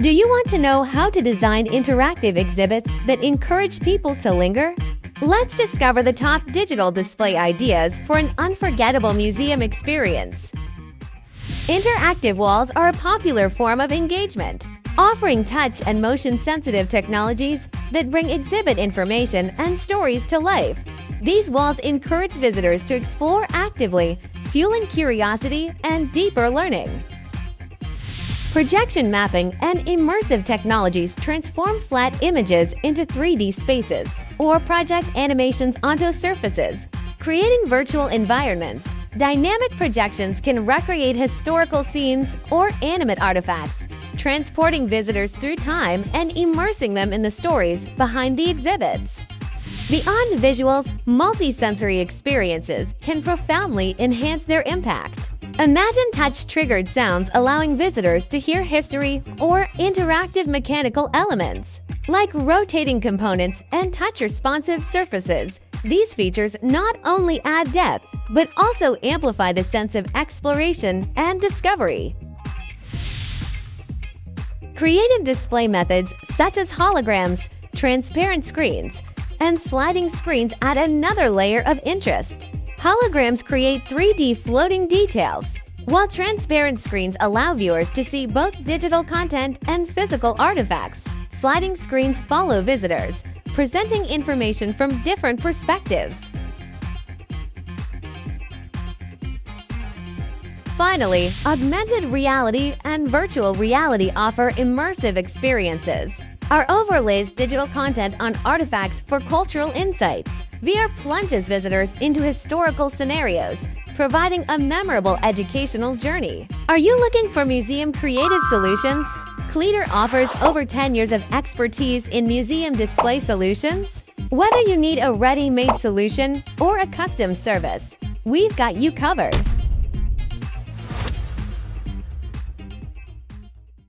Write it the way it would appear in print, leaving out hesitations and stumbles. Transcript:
Do you want to know how to design interactive exhibits that encourage people to linger? Let's discover the top digital display ideas for an unforgettable museum experience. Interactive walls are a popular form of engagement, offering touch and motion-sensitive technologies that bring exhibit information and stories to life. These walls encourage visitors to explore actively, fueling curiosity and deeper learning. Projection mapping and immersive technologies transform flat images into 3D spaces or project animations onto surfaces, creating virtual environments. Dynamic projections can recreate historical scenes or animate artifacts, transporting visitors through time and immersing them in the stories behind the exhibits. Beyond visuals, multi-sensory experiences can profoundly enhance their impact. Imagine touch-triggered sounds allowing visitors to hear history or interactive mechanical elements, like rotating components and touch-responsive surfaces. These features not only add depth, but also amplify the sense of exploration and discovery. Creative display methods such as holograms, transparent screens, and sliding screens add another layer of interest. Holograms create 3D floating details, while transparent screens allow viewers to see both digital content and physical artifacts. Sliding screens follow visitors, presenting information from different perspectives. Finally, augmented reality and virtual reality offer immersive experiences. VR overlays digital content on artifacts for cultural insights. VR plunges visitors into historical scenarios, providing a memorable educational journey. Are you looking for museum creative solutions? Cleater offers over 10 years of expertise in museum display solutions. Whether you need a ready-made solution or a custom service, we've got you covered.